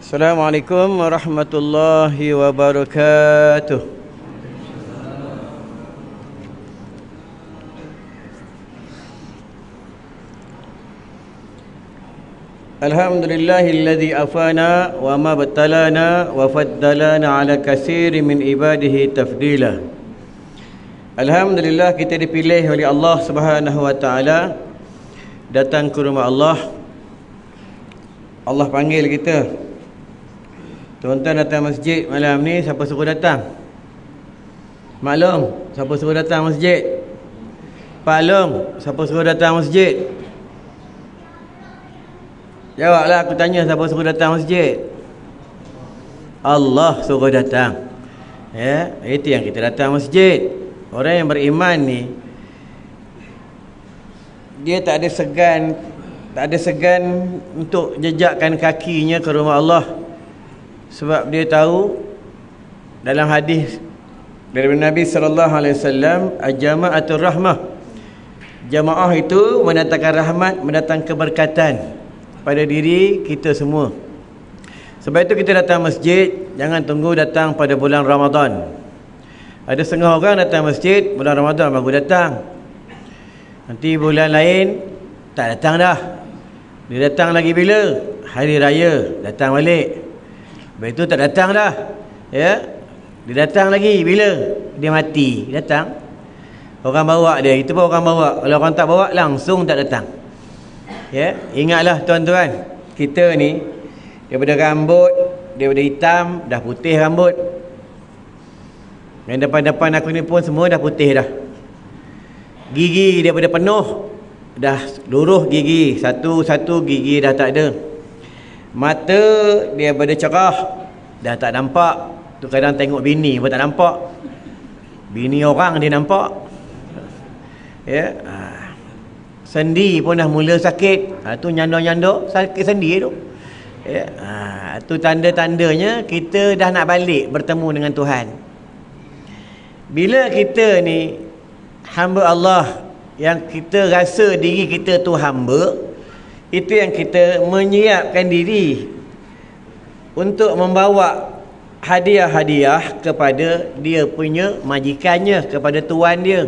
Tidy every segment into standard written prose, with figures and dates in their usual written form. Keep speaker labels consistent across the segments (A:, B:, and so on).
A: Assalamualaikum warahmatullahi wabarakatuh. Alhamdulillahilladzi afana wa ma batalana wa faddalana ala katsiri min ibadihi tafdila. Alhamdulillah, kita dipilih oleh Allah Subhanahu wa taala datang ke rumah Allah. Allah panggil kita, tuan-tuan datang masjid malam ni, siapa suruh datang? Maklum, siapa suruh datang masjid? Pak Long, siapa suruh datang masjid? Jawablah, aku tanya, siapa suruh datang masjid? Allah suruh datang. Ya, itu yang kita datang masjid. Orang yang beriman ni, dia tak ada segan untuk jejakkan kakinya ke rumah Allah. Sebab dia tahu dalam hadis dari Nabi sallallahu alaihi wasallam, al-jama'atul rahmah. Jamaah itu mendatangkan rahmat, mendatangkan keberkatan pada diri kita semua. Sebab itu kita datang masjid, jangan tunggu datang pada bulan Ramadan. Ada setengah orang datang masjid bulan Ramadan baru datang. Nanti bulan lain tak datang dah. Dia datang lagi bila? Hari raya datang balik. Lepas itu tak datang dah. Ya. Dia datang lagi bila? Dia mati, datang. Orang bawa dia, itu pun orang bawa. Kalau orang tak bawa, langsung tak datang. Ya, ingatlah tuan-tuan, kita ni daripada rambut, daripada hitam dah putih rambut. Yang depan-depan aku ni pun semua dah putih dah. Gigi daripada penuh dah luruh gigi, satu-satu gigi dah tak ada. Mata daripada cerah dah tak nampak. Tu kadang tengok bini pun tak nampak. Bini orang dia nampak. Ya, sendi pun dah mula sakit. Tu nyandor-nyandor sakit sendi tu. Ya, tu tanda-tandanya kita dah nak balik bertemu dengan Tuhan. Bila kita ni hamba Allah, yang kita rasa diri kita tu hamba, itu yang kita menyiapkan diri untuk membawa hadiah-hadiah kepada dia punya majikannya, kepada tuan dia.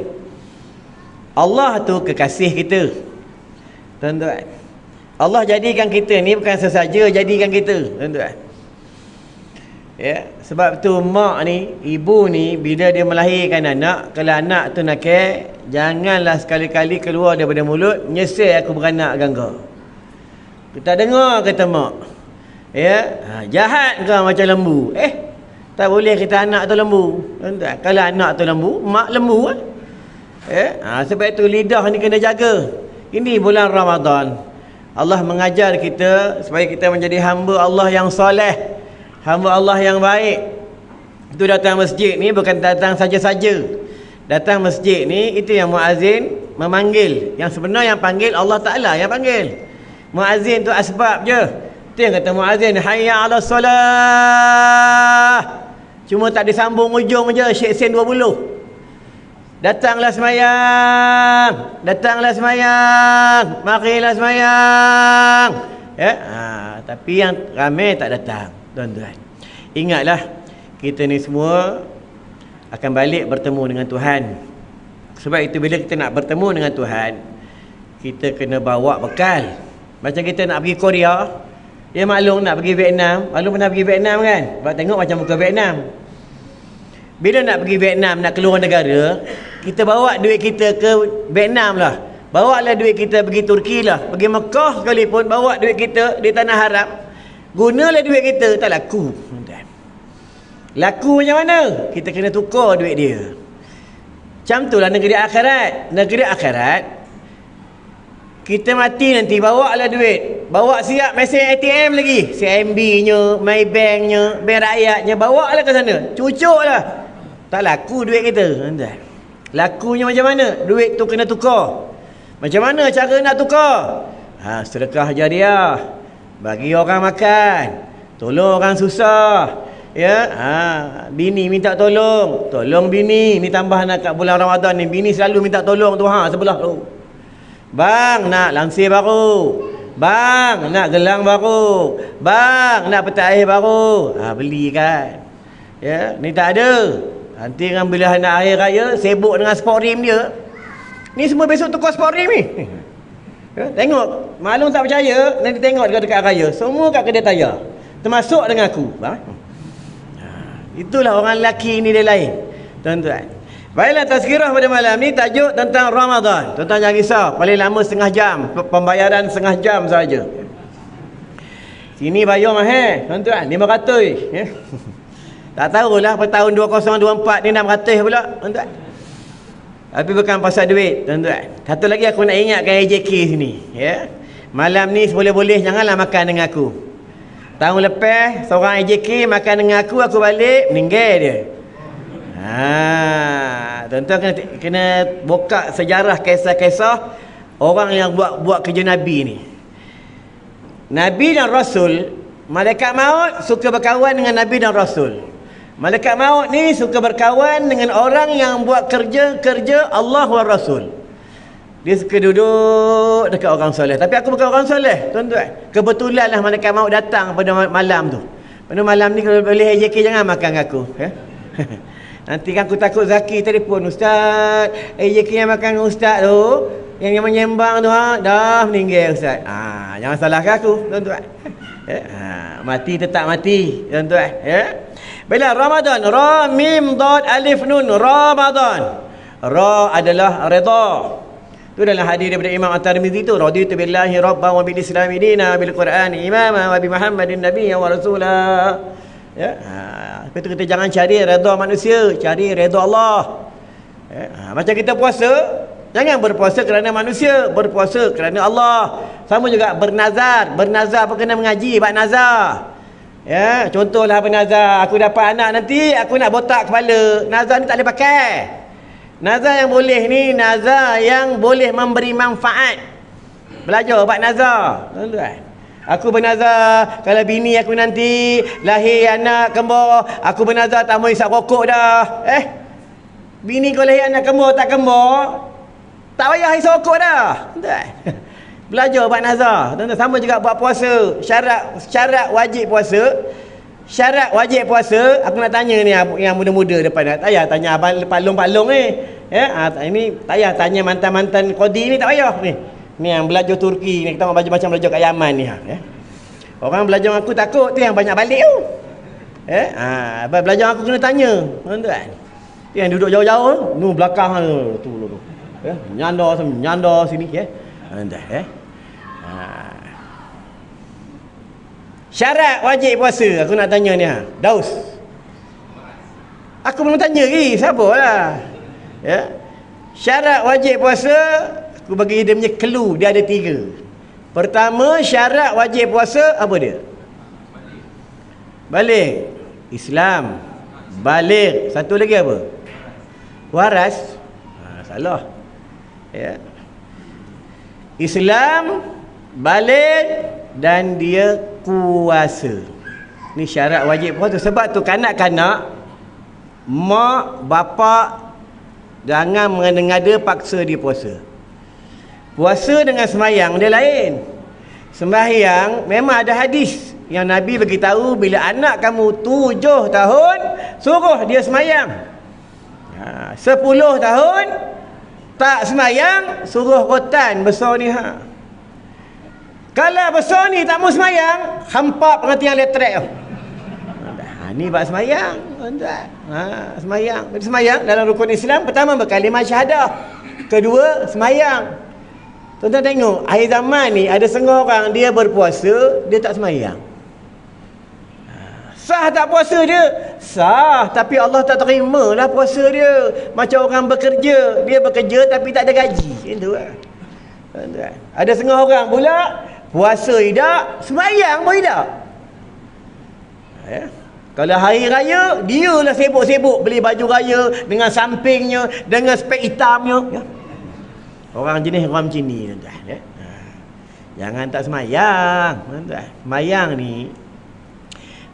A: Allah tu kekasih kita, tuan-tuan. Allah jadikan kita ni bukan sesaja jadikan kita, tuan-tuan. Ya, sebab tu mak ni, ibu ni, bila dia melahirkan anak, kalau anak tu nakal, janganlah sekali-kali keluar daripada mulut, "Nyesel aku beranak gangga." Kita dengar kata mak. Ya, jahat kau macam lembu. Tak boleh kita anak tu lembu, tuan-tuan. Kalau anak tu lembu, mak lembu kan? Sebab itu lidah ni kena jaga. Ini bulan Ramadan, Allah mengajar kita supaya kita menjadi hamba Allah yang soleh, hamba Allah yang baik. Itu datang masjid ni bukan datang saja-saja. Datang masjid ni, itu yang muazzin memanggil. Yang sebenar yang panggil Allah Ta'ala yang panggil. Muazzin tu asbab je. Itu yang kata muazzin, hayya ala solah. Cuma tak disambung ujung je, syek sen 20. Datanglah semayang, datanglah semayang, marilah semayang. Ya, tapi yang ramai tak datang, tuan-tuan. Ingatlah, kita ni semua akan balik bertemu dengan Tuhan. Sebab itu bila kita nak bertemu dengan Tuhan, kita kena bawa bekal. Macam kita nak pergi Korea, ya maklum nak pergi Vietnam. Maklum pernah pergi Vietnam kan? Sebab tengok macam muka Vietnam. Bila nak pergi Vietnam, nak keluar negara, kita bawa duit kita ke Vietnam lah. Bawa lah duit kita pergi Turki lah. Pergi Mekah sekalipun, bawa duit kita di tanah Arab. Gunalah duit kita, tak laku. Laku macam mana? Kita kena tukar duit dia. Macam tu lah negeri akhirat. Negeri akhirat, kita mati nanti, bawa lah duit. Bawa siap mesin ATM lagi. CIMB-nya, Maybank-nya, Bank Rakyatnya, bawa lah ke sana. Cucuk lah. Tak laku duit kita. Lakunya macam mana? Duit tu kena tukar. Macam mana cara nak tukar? Sedekah jariah. Bagi orang makan. Tolong orang susah. Ya, bini minta tolong. Tolong bini. Ni tambah nak kat bulan Ramadan ni. Bini selalu minta tolong tu sebelah tu. Bang, nak langsir baru. Bang, nak gelang baru. Bang, nak peta air baru. Beli kan. Ya, ni tak ada. Nanti kan bila nak air raya, sibuk dengan sport rim dia. Ni semua besok tukar sport rim ni. Ya, tengok, maklum tak percaya, nanti tengok dekat raya. Semua kat kedai tayar. Termasuk dengan aku. Bang. Itulah orang lelaki ni dia lain. Tuan-tuan. Baiklah, tazkirah pada malam ni tajuk tentang Ramadan. Tuan-tuan jangan risau, paling lama setengah jam, pembayaran setengah jam saja. Sini bayar mahal, tuan-tuan, 500. Ya. Tak tahulah pada tahun 2024 ni 600 pula, tuan-tuan. Tapi bukan pasal duit, tuan-tuan. Satu lagi aku nak ingatkan AJK sini, ya. Malam ni boleh-boleh janganlah makan dengan aku. Tahun lepas seorang AJK makan dengan aku balik meninggal dia. Tuan-tuan kena buka sejarah kisah-kisah orang yang buat kerja Nabi ni. Nabi dan Rasul, malaikat maut suka berkawan dengan Nabi dan Rasul. Malaikat maut ni suka berkawan dengan orang yang buat kerja Allah wa Rasul. Dia suka duduk dekat orang soleh. Tapi aku bukan orang soleh, tuan-tuan. Kebetulan lah malaikat maut datang pada malam tu. Pada malam ni kalau boleh AJK jangan makan dengan aku, ya. Nanti kan aku takut Zaki telefon, Ustaz, AJK yang makan dengan Ustaz tu, yang menyembang tu, dah meninggal Ustaz. Jangan salahkan aku, tuan-tuan. Mati tetap mati, tuan-tuan. Ya. Bila Ramadan, Ra Mim Dad Alif Nun, Ramadan. Ra adalah redha. Itu dalam hadis daripada Imam At-Tirmizi tu, raditu billahi rabban wa bil islami dina bil qur'ani imama wa bi Muhammadin nabiyyan wa rasula. Ya. Lepas tu kita jangan cari redha manusia, cari redha Allah. Ya. Macam kita puasa, jangan berpuasa kerana manusia, berpuasa kerana Allah. Sama juga bernazar. Bernazar pun kena mengaji bab nazar. Ya, contohlah bernazar, aku dapat anak nanti aku nak botak kepala. Nazar ni tak boleh pakai. Nazar yang boleh ni nazar yang boleh memberi manfaat. Belajar bab nazar, tuan-tuan. Aku bernazar kalau bini aku nanti lahir anak kembar, aku bernazar tak mau isap rokok dah. Bini kau lahir anak kembar tak kembar, tak payah isap rokok dah. Belajar buat nazar. Tuan-tuan, sama juga buat puasa. Syarat wajib puasa. Syarat wajib puasa, aku nak tanya ni yang muda-muda depan. Tak payah tanya abang palung-palung ni. Ya, ini tak payah tanya mantan-mantan Qadi ni, tak payah ni. Ni yang belajar Turki ni, kita orang macam belajar kat Yaman ni. Ya. Orang belajar dengan aku takut tu yang banyak balik tu. Belajar aku kena tanya, tuan-tuan. Yang duduk jauh-jauh, nu belakang tu. Ya, nyandar sini ya. Tuan-tuan, syarat wajib puasa, aku nak tanya ni Daus. Aku belum tanya lagi, sabarlah. Ya. Syarat wajib puasa, aku bagi dia punya clue, dia ada 3. Pertama, syarat wajib puasa apa dia? Balik. Islam. Balik. Satu lagi apa? Waras. Salah. Ya. Islam, balik dan dia kuasa. Ni syarat wajib puasa. Sebab tu kanak-kanak, mak, bapak jangan mengada-ngada paksa dia puasa. Puasa dengan sembahyang dia lain. Sembahyang memang ada hadis yang Nabi bagi tahu bila anak kamu 7 tahun suruh dia sembahyang. 10 tahun tak sembahyang suruh rotan besar ni Kalau besar ni tak mau sembahyang, hampa pengertian elektrik tu. Ni bab sembahyang, tuan-tuan. Sembahyang. Sembahyang dalam rukun Islam pertama berkalimah syahadah. Kedua, sembahyang. Tuan-tuan tengok, akhir zaman ni ada setengah orang dia berpuasa, dia tak sembahyang. Sah tak puasa dia? Sah, tapi Allah tak terima lah puasa dia. Macam orang bekerja, dia bekerja tapi tak ada gaji. Itu lah. Tuan-tuan. Ada setengah orang pula puasa tidak, sembahyang pun tidak. Ya. Kalau hari raya, dia lah sibuk-sibuk beli baju raya dengan sampingnya, dengan spek hitamnya. Ya. Orang jenis orang macam ni, tuan-tuan. Ya. Jangan tak sembahyang, tuan-tuan. Sembahyang ni,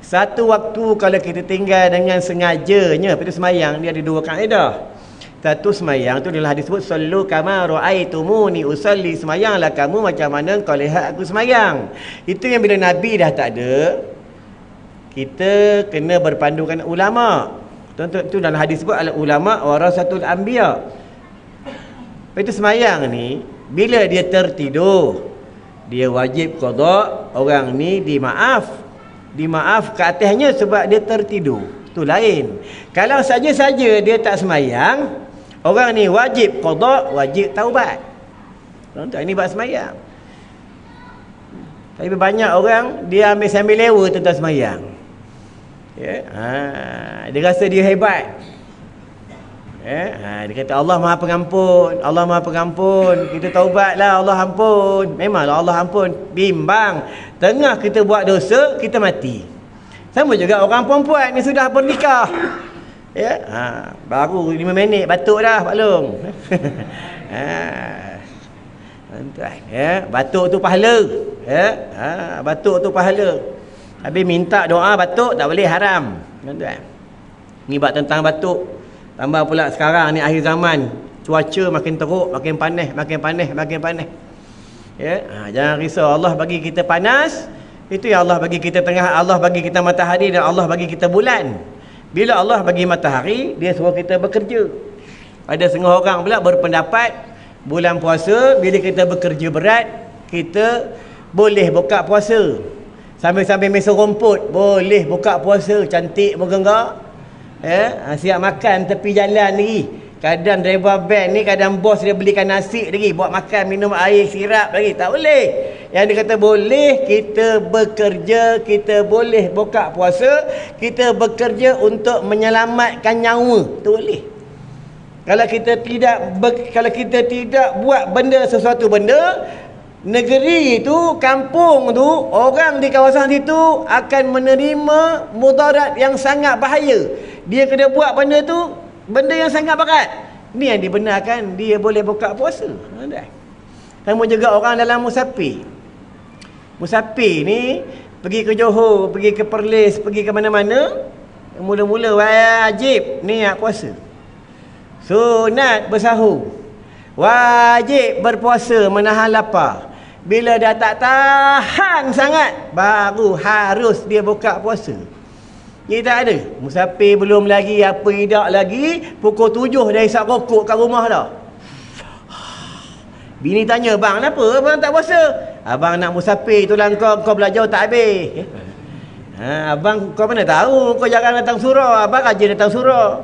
A: satu waktu kalau kita tinggal dengan sengajanya, pada sembahyang dia ada 2 kaedah. Satu semayang tu adalah disebut sallu kama ra'aitumuni usalli, semayanglah kamu macam mana kau lihat aku semayang. Itu yang bila Nabi dah tak ada, kita kena berpandukan ulama. Tuan-tuan, tu dalam hadis sebut al ulama warasatul anbiya. Lepas itu semayang ni bila dia tertidur, dia wajib qada, orang ni dimaaf ke atasnya sebab dia tertidur. Tu lain. Kalau saja-saja dia tak semayang, orang ni wajib qada, wajib taubat. Tuan-tuan, ini bab semayang. Tapi banyak orang dia ambil sambil lewa tentang semayang. Ya, dia rasa dia hebat. Dia kata Allah Maha Pengampun, Allah Maha Pengampun, kita taubatlah, Allah ampun. Memanglah Allah ampun. Bimbang, tengah kita buat dosa, kita mati. Sama juga orang perempuan ni sudah bernikah. Ya, baru 5 minit batuk dah Pak Long. Tuan-tuan, ya, batuk tu pahala. Ya, batuk tu pahala. Habis minta doa batuk tak boleh, haram. Tuan-tuan, ni bab tentang batuk. Tambah pula sekarang ni akhir zaman, cuaca makin teruk, makin panas, makin panas, makin panas. Ya, jangan risau, Allah bagi kita panas, itu yang Allah bagi kita tengah, Allah bagi kita matahari dan Allah bagi kita bulan. Bila Allah bagi matahari, dia suruh kita bekerja. Ada setengah orang pula berpendapat bulan puasa bila kita bekerja berat, kita boleh buka puasa. Sambil-sambil mesra rumput boleh buka puasa, cantik menggenggar. Siap makan tepi jalan lagi. Kadang driver van ni, kadang bos dia belikan nasi lagi, buat makan, minum air, sirap lagi. Tak boleh. Yang dia kata boleh, kita bekerja, kita boleh buka puasa, kita bekerja untuk menyelamatkan nyawa. Tu boleh. Kalau kita tidak buat sesuatu benda, negeri itu, kampung tu, orang di kawasan situ akan menerima mudarat yang sangat bahaya. Dia kena buat benda tu, benda yang sangat berat. Ni yang dibenarkan, dia boleh buka puasa. Sama juga orang dalam musafir. Musafir ni pergi ke Johor, pergi ke Perlis, pergi ke mana-mana, mula-mula wajib niat puasa. Sunat bersahur. Wajib berpuasa menahan lapar. Bila dah tak tahan sangat, baru harus dia buka puasa. Dia tak ada. Musafir belum lagi, apa idak lagi, pukul 7 dah isap rokok kat rumah dah. Bini tanya, bang kenapa abang tak puasa? Abang nak musafir, itulah kau belajar tak habis. Abang, kau mana tahu, kau jarang datang surau, abang rajin datang surau.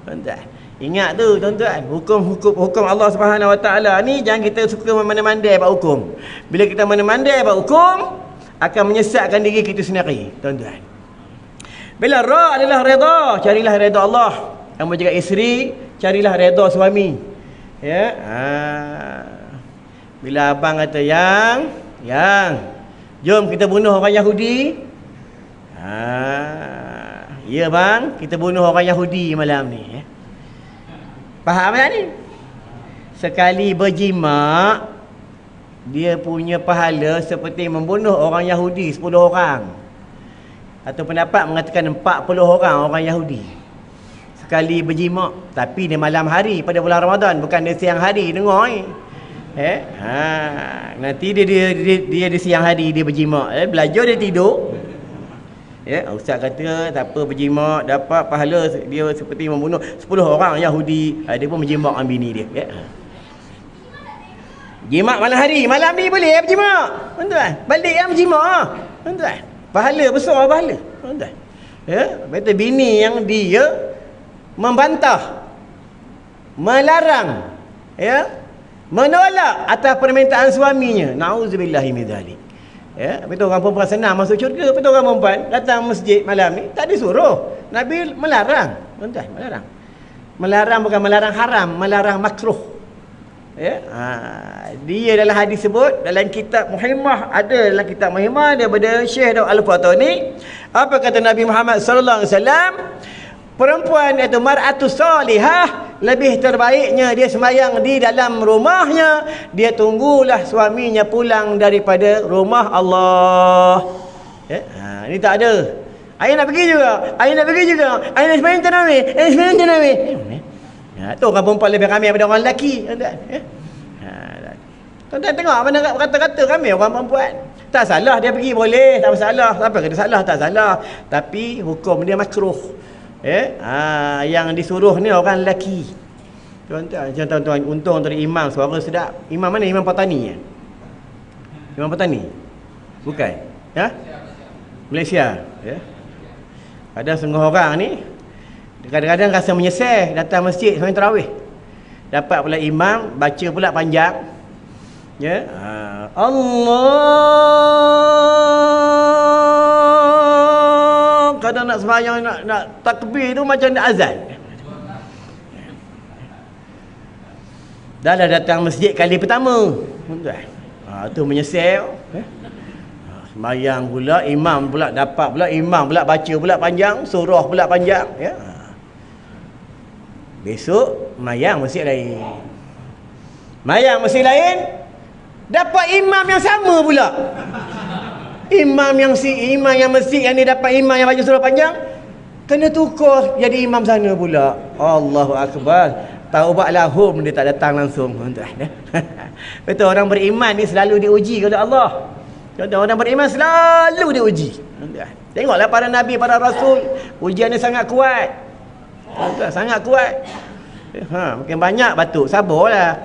A: Tuan-tuan, ingat tu tuan-tuan, hukum Allah Subhanahu Wa Taala ni jangan kita suka memandai-mandai bab hukum. Bila kita mandai-mandai bab hukum, akan menyesatkan diri kita sendiri, tuan-tuan. Bila ra adalah redha, carilah redha Allah. Kamu juga isteri, carilah redha suami. Ya, bila abang kata yang jom kita bunuh orang Yahudi. Ya bang, kita bunuh orang Yahudi malam ni. Faham tak ni? Sekali berjima, dia punya pahala seperti membunuh orang Yahudi 10 orang. Atau pendapat mengatakan 40 orang Yahudi. Sekali berjima, tapi di malam hari pada bulan Ramadan, bukan di siang hari. Dengar ni. Nanti dia di siang hari dia berjima, belajar dia tidur. Ustaz kata tak apa, berjima dapat pahala dia seperti membunuh 10 orang Yahudi. Dia pun berjima dengan bini dia. Jima malam hari, malam ni boleh berjima. Tuan-tuan, balik yang berjima. Tuan-tuan, pahala besar pahala. Tuan-tuan. Betul, bini yang dia membantah, melarang, menolak atas permintaan suaminya. Nauzubillahi min zalik. Betul, orang perempuan senang masuk syurga. Betul, orang perempuan datang masjid malam ni tak disuruh. Nabi melarang. Tuan-tuan, melarang. Melarang bukan melarang haram, melarang makruh. Dia dalam hadis sebut, dalam kitab Muhimmah, ada dalam kitab Muhimmah daripada Syekh Daud Al-Fatani, apa kata Nabi Muhammad sallallahu alaihi wasallam, perempuan iaitu mar'atus salihah, lebih terbaiknya dia semayang di dalam rumahnya, dia tunggulah suaminya pulang daripada rumah Allah. Ini tak ada. Ayah nak pergi juga, ayah nak semayang tarawih, Tu orang perempuan lebih ramai daripada orang lelaki, tuan-tuan. Tuan-tuan tengok mana kata-kata ramai orang perempuan. Tak salah dia pergi, boleh, tak masalah. Apa kata salah? Tak salah. Tapi hukum dia makruh. Yang disuruh ni orang lelaki. Tuan-tuan, tuan-tuan, untung tadi imam suara sedap. Imam mana? Imam Patani. Imam Patani? Bukan. Ya? Malaysia. Ya. Ada setengah orang ni kadang-kadang rasa menyesal datang masjid sembahyang tarawih. Dapat pula imam baca pula panjang. Ya. Allah. Kadang nak sembahyang nak takbir tu macam nak azan. Dah datang masjid kali pertama. Tu menyesal. Sembahyang pula, imam pula dapat pula, imam pula baca pula panjang, surah pula panjang, ya. Besok mayang masjid lain. Mayang masjid lain dapat imam yang sama pula. Imam yang masjid yang ni dapat imam yang baca surah panjang, kena tukar jadi imam sana pula. Allahu akbar. Taubat lahum dia tak datang langsung, tuan-tuan. Betul, orang beriman ni selalu diuji oleh Allah. Orang beriman selalu diuji. Tengoklah para nabi, para rasul, ujian ni sangat kuat. Sangat kuat. Makin banyak batuk, sabarlah.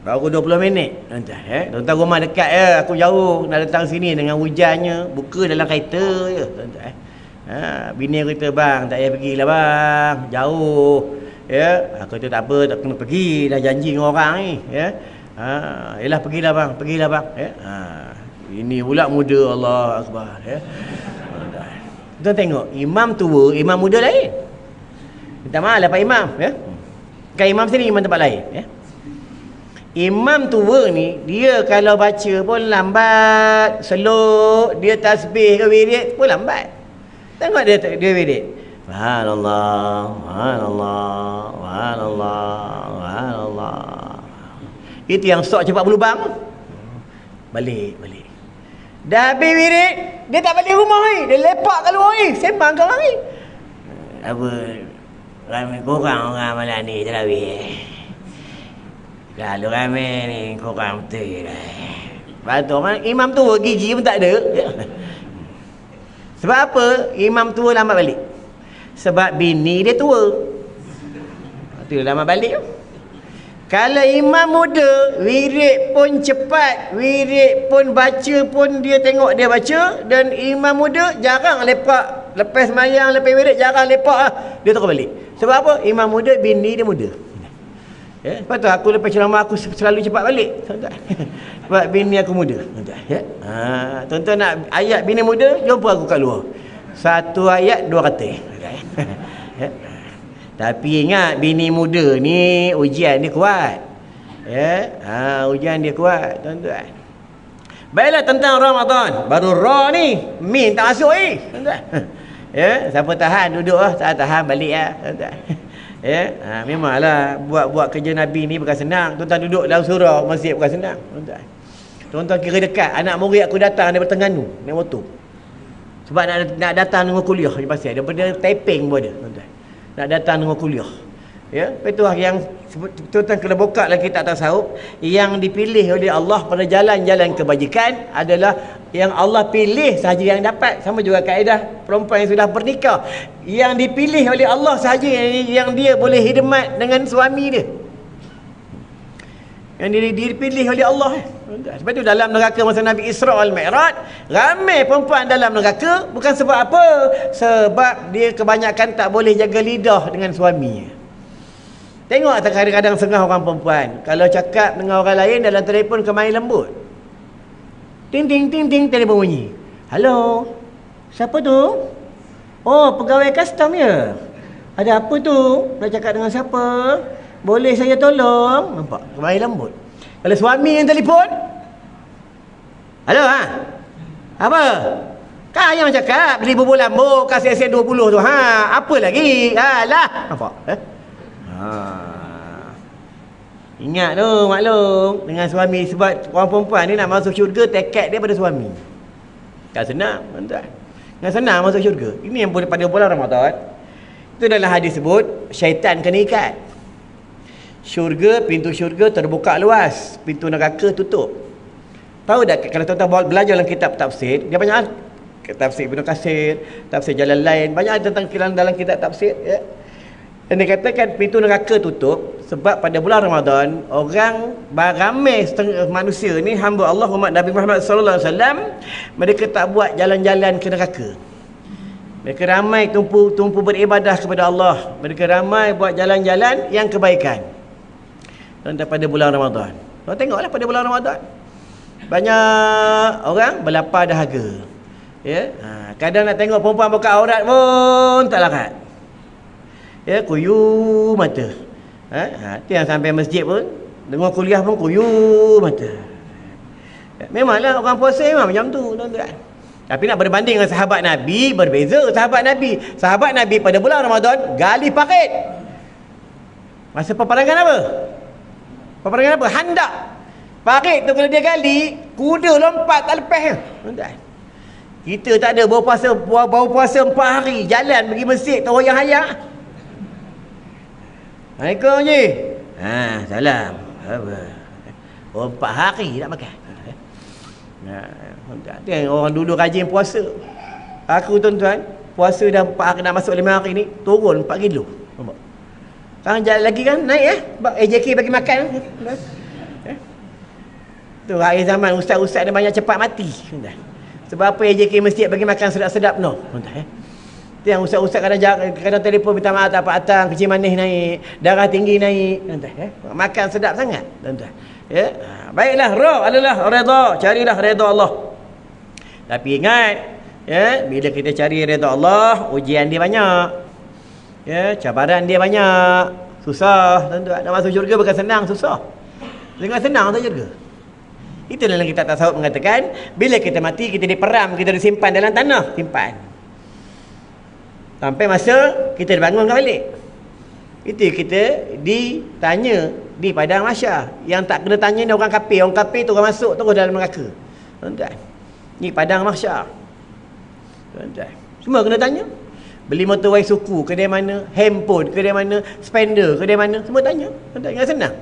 A: Baru 20 minit. Tuan-tuan rumah dekat ya, aku jauh nak datang sini dengan hujannya, buka dalam kereta je. Bini aku kata, bang, tak payah pergilah bang, jauh. Ya, aku tu tak apa, tak kena pergi, dah janji dengan orang ni, ya. Yalah pergilah bang, ya. Ini pula muda, Allah akbar, ya. Kita tengok imam tua, imam muda lain. Minta maaf lah Pak Imam, ya. Kan imam sini, imam tempat lain, ya. Imam tua ni, dia kalau baca pun lambat, slow, dia tasbih ke wirid pun lambat. Tengok dia wirid. Subhanallah, subhanallah, subhanallah. Itu yang sok cepat berlubang. Balik. Dah habis wirid, dia tak balik rumah ni. Dia lepak kat luar ni, sembang kat orang ni. Apa? Ramai korang orang malam ni tarawih. Lalu ramai ni korang betul lah. Lepas tu imam tua gigi pun tak ada. Sebab apa? Imam tua lambat balik. Sebab bini dia tua. Tu lama balik. Kalau imam muda, wirid pun cepat, wirid pun baca pun dia tengok dia baca, dan imam muda jarang lepak. Lepas semayang, lepas wirid jarang lepak lah. Dia terus balik. Sebab apa? Imam muda, bini dia muda. Lepas tu aku lepas ceramah aku selalu cepat balik. Sebab bini aku muda. Tuan-tuan nak ayat bini muda, jumpa aku kat luar. Satu ayat, dua kata. Tapi ingat, bini muda ni ujian dia kuat. Ujian dia kuat, tuan-tuan. Baiklah tentang Ramadan. Baru Ra ni, Min tak masuk ni, tuan-tuan. Siapa tahan duduk lah, tak tahan balik lah, tuan-tuan. Memanglah buat kerja Nabi ni bukan senang. Tuan-tuan duduk dalam surau masjid bukan senang, tuan-tuan. Tuan-tuan kira dekat, anak murid aku datang daripada Terengganu naik motor. Sebab nak datang dengan kuliah ni pasal daripada Taiping pun ada, tuan-tuan. Nak datang dengan kuliah. Ya, itu yang tuan-tuan kena buka lagi kitab tasawuf, yang dipilih oleh Allah pada jalan-jalan kebajikan adalah yang Allah pilih sahaja yang dapat. Sama juga kaedah perempuan yang sudah bernikah, yang dipilih oleh Allah sahaja yang dia boleh khidmat dengan suami dia. Yang dipilih oleh Allah. Sebab itu dalam neraka masa Nabi Isra al-Mi'raj, ramai perempuan dalam neraka. Bukan sebab apa? Sebab dia kebanyakan tak boleh jaga lidah dengan suaminya. Tengok kadang-kadang setengah orang perempuan kalau cakap dengan orang lain dalam telefon kemain lembut. Ting ting ting ting, telefon bunyi. Halo, siapa tu? Oh, pegawai custom ya. Ada apa tu? Nak cakap dengan siapa? Boleh saya tolong? Nampak? Kemain lembut. Kalau suami yang telefon, halo, apa? Kan yang cakap beli bubur lambuk kasih sen 20 tu. Apa lagi? Alah. Nampak? Ingat tu maklum dengan suami. Sebab orang perempuan ni nak masuk syurga, tekad dia pada suami. Tak senang, tuan-tuan. Dengan senang masuk syurga. Ini yang pada bulan Ramadan. Itu dalam hadis sebut, syaitan kena ikat. Syurga, pintu syurga terbuka luas, pintu neraka tutup. Tahu tak, kalau tuan-tuan belajar dalam kitab tafsir, dia banyak tafsir Ibnu Katsir, tafsir jalan lain, banyak tentang dalam kitab tafsir, ya. Dan dia katakan pintu neraka tutup sebab pada bulan Ramadan orang ramai manusia ni hamba Allah umat Nabi Muhammad sallallahu alaihi wasallam, mereka tak buat jalan-jalan ke neraka. Mereka ramai tumpu beribadah kepada Allah. Mereka ramai buat jalan-jalan yang kebaikan. Dan pada bulan Ramadan. Kau tengoklah pada bulan Ramadan. Banyak orang berlapar dahaga. Ya, kadang nak tengok perempuan buka aurat pun tak larat. Ya, kuyu mata. Tu yang sampai masjid pun, dengar kuliah pun kuyu mata. Ya, memanglah orang puasa memang macam tu, tuan-tuan. Tapi nak berbanding dengan sahabat Nabi, berbeza sahabat Nabi. Sahabat Nabi pada bulan Ramadan gali parit. Masa peperangan apa? Peperangan apa? Handak. Parit tu kalau dia gali, kuda lompat tak lepas. Kita tak ada bau puasa 4 hari, jalan pergi masjid tarawih hayat. Assalamualaikum je. Salam. Apa? 4 hari tak makan. Orang dulu rajin puasa. Aku tuan-tuan, puasa dah 4 hari, nak masuk 5 hari ni, turun 4 kilo. Nampak? Sekarang jalan lagi kan, naik AJK bagi makan. Tu akhir zaman ustaz-ustaz dia banyak cepat mati. Sebab apa AJK masjid bagi makan sedap-sedap no. Tu yang ustaz-ustaz kadang telefon minta maaf tak patang, kecil manis naik, darah tinggi naik. Makan sedap sangat, tuan-tuan. Ya, baiklah, roh adalah redha, carilah redha Allah. Tapi ingat, ya, bila kita cari redha Allah, ujian dia banyak. Ya, cabaran dia banyak. Susah, tuan-tuan. Nak masuk syurga bukan senang, susah. Dengan senang tak syurga. Itu dalam kitab tasawuf mengatakan, bila kita mati, kita diperam, kita disimpan dalam tanah, simpan. Sampai masa kita dibangunkan balik. Itu kita ditanya di padang mahsyar. Yang tak kena tanya ni orang kafir. Orang kafir tu orang masuk terus dalam neraka. Tuan-tuan. Ni padang mahsyar. Tuan-tuan. Semua kena tanya. Beli motor suku ke dia mana, handphone ke dia mana, spender ke dia mana, semua tanya. Tuan-tuan, ingat senang.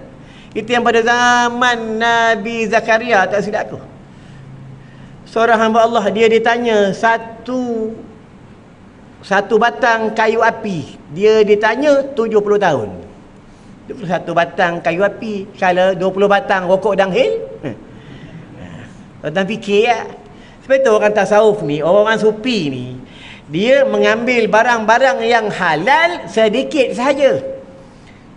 A: Itu yang pada zaman Nabi Zakaria, tak silap aku. Seorang hamba Allah, dia ditanya satu batang kayu api, dia ditanya 70 tahun. 21 batang kayu api, kalau 20 batang rokok danghil. Tuan-tuan fikir ya. Sebab itu orang tasawuf ni, orang sufi ni, dia mengambil barang-barang yang halal sedikit sahaja.